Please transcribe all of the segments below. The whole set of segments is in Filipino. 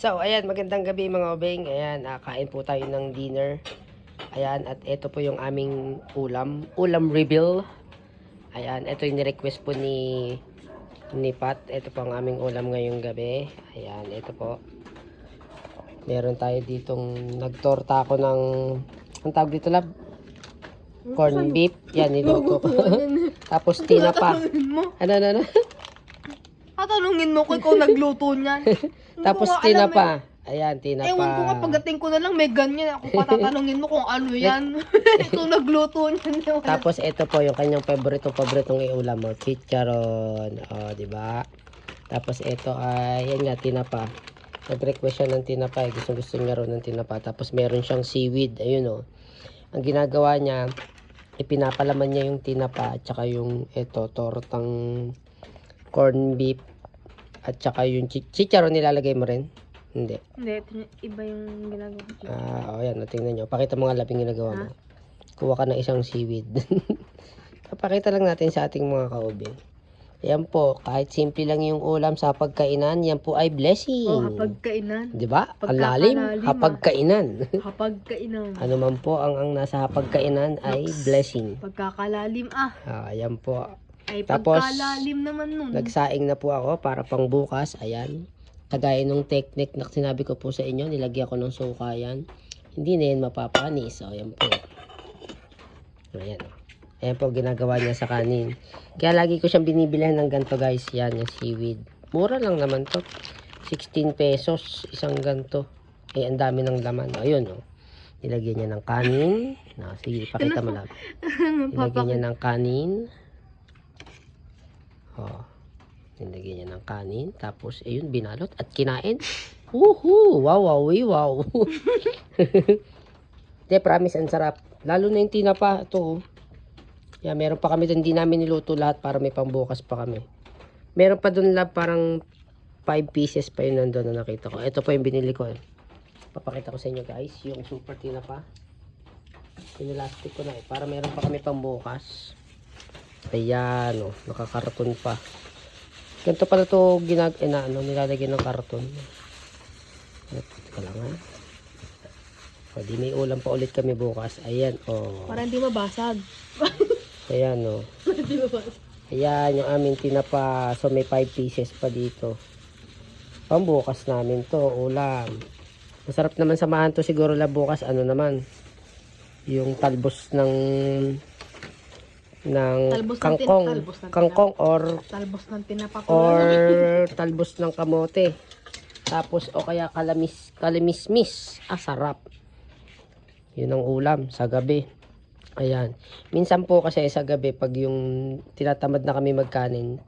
So, ayan, magandang gabi mga obeng. Ayan, kain po tayo ng dinner. Ayan, at ito po yung aming ulam. Ulam reveal. Ayan, ito yung ni-request po ni Pat. Ito po ang aming ulam ngayong gabi. Ayan, ito po. Meron tayo ditong nagtorta ako ng, ang tawag dito lab? Corn beef. Yan, niluto ko. Tapos tinapa. Ano? Tatanungin mo ko ikaw nagluto niyan. Tapos tinapa. Ayan, tinapa. Ewan ko nga, pagdating ko na lang may ganyan. Ako patatanungin mo kung ano yan. Ikaw nagluto niyan. Tapos ito po yung kanyang paboritong iulam mo, chicharon. O, di ba? Tapos ito ay, yan nga, tinapa. Nag-request siya ng tinapa. Gusto niya rin ng tinapa. Tapos meron siyang seaweed. Ayun o. Ang ginagawa niya, ipinapalaman niya yung tinapa at saka yung ito, tortang corn beef at saka yung chicharon nilalagay mo rin. Hindi. Hindi, iba yung ginagawa ko. Yan. Tingnan nyo. Pakita mo nga labing ginagawa mo. Kuha ka ng isang seaweed. Papakita lang natin sa ating mga kaobe. Yan po. Kahit simple lang yung ulam sa pagkainan, yan po ay blessing. Hapagkainan. Diba? Ang lalim. Hapagkainan. Hapagkainan. Ano man po ang nasa hapagkainan ay blessing. Pagkakalalim Yan po. Ay, Tapos, pagkalalim naman nun. nagsaing na po ako para pang bukas. Ayan. Kagaya nung technique na sinabi ko po sa inyo, nilagyan ko ng suka yan. Hindi na yan mapapanis. So, ayan po. Ayan. Ayan po ginagawa niya sa kanin. Kaya lagi ko siyang binibilihan ng ganito guys. Yan, yung seaweed. Mura lang naman to. 16 pesos. Isang ganito. Ang dami ng laman. Ayun, oh. Nilagyan niya ng kanin. Sige, pakita mo lang. Nilagyan niya ng kanin. Nilagyan niya ng kanin. Tapos, ayun, binalot at kinain. Woohoo! Wow. Promise, ang sarap. Lalo na yung tinapa. Ito, yeah, meron pa kami doon. Hindi namin niluto lahat para may pambukas pa kami. Meron pa doon lab parang 5 pieces pa yun nandun na nakita ko. Ito pa yung binili ko. Papakita ko sa inyo guys. Yung super tinapa. Pinilastic ko na para meron pa kami pambukas. Ayan, nakakarton pa. Ganito pala ito nilalagay ng karton. Teka lang ha. Di may ulam pa ulit kami bukas. Ayan, Para hindi mabasag. Ayan, Hindi mabasag. Ayan, yung aming tinapa. So, may 5 pieces pa dito. Pambukas namin to, ulam. Masarap naman samahan to siguro la bukas. Ano naman? Yung talbos ng kangkong or talbos ng tinapa or talbos ng kamote. Tapos o kaya kalamismis. Sarap. Yun ang ulam sa gabi. Ayan. Minsan po kasi sa gabi pag yung tinatamad na kami magkanin,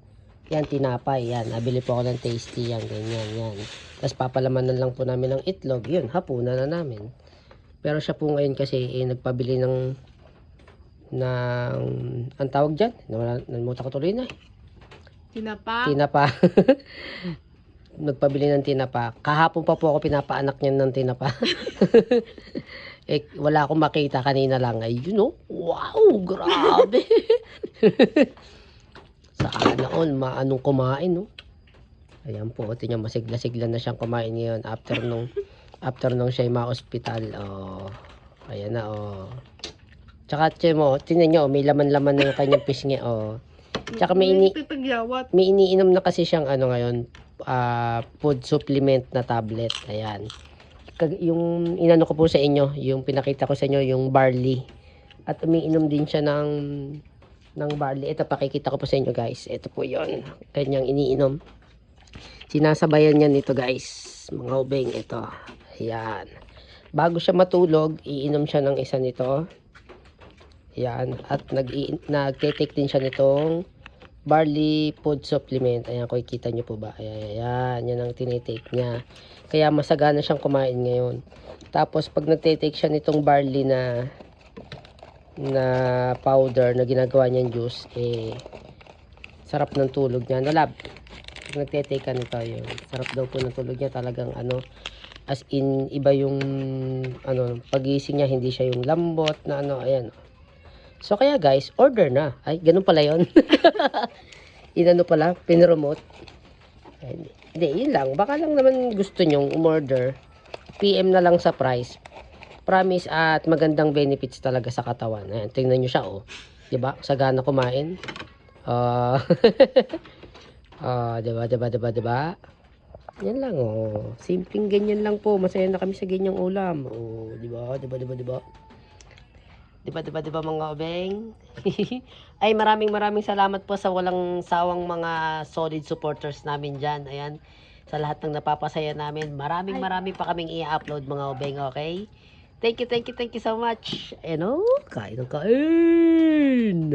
yan tinapay. Yan. Nabili po ako ng tasty yan. Ganyan. Yan. Tapos papalamanan lang po namin ng itlog. Yun. Hapunan na namin. Pero siya po ngayon kasi nagpabili ng ang tawag dyan. Nalimutan ko tuloy na. Tinapa. Nagpabili ng tinapa. Kahapon pa po ako pinapaanak niyan ng tinapa. Wala akong makita kanina lang. Wow, grabe. Sana all, maanong kumain, Ayan po, tingnan masigla-sigla na siyang kumain ngayon after nung siya ma-hospital. Ayan na, Tsaka, tingnan nyo, may laman-laman na yung kanyang pisngi, Tsaka may iniinom na kasi siyang ngayon, food supplement na tablet. Ayan. Yung inano ko po sa inyo, yung pinakita ko sa inyo, yung barley. At umiinom din siya ng barley. Ito, pakikita ko po sa inyo guys. Ito po yon kanyang iniinom. Sinasabayan niya nito guys. Mga ubeng, ito. Ayan. Bago siya matulog, iinom siya ng isa nito. Ayan. At nag-take din siya nitong barley food supplement. Ayan, kung ikita nyo po ba. Ayan. Yan ang tinitake niya. Kaya masagana siyang kumain ngayon. Tapos, pag nagtitake siya nitong barley na powder na ginagawa niyang juice, sarap ng tulog niya. Nalab. Pag nagtitake ka nito, yun. Sarap daw po ng tulog niya. Talagang as in, iba yung pagising niya. Hindi siya yung lambot na ayan. So, kaya guys, order na. Ay, ganun pala yun. Inano pala, pinremote. Hindi, yun lang. Baka lang naman gusto nyong umorder. PM na lang sa price. Promise at magandang benefits talaga sa katawan. Ayan, tingnan nyo siya, oh. Diba? Sagana kumain. Ah, diba? Yan lang, oh. Simpleng ganyan lang po. Masaya na kami sa ganyang ulam. Oh, diba? Diba mga obeng? Ay, maraming salamat po sa walang sawang mga solid supporters namin dyan. Ayan, sa lahat ng napapasaya namin. Maraming pa kaming i-upload mga obeng, okay? Thank you so much. Kain ng kain.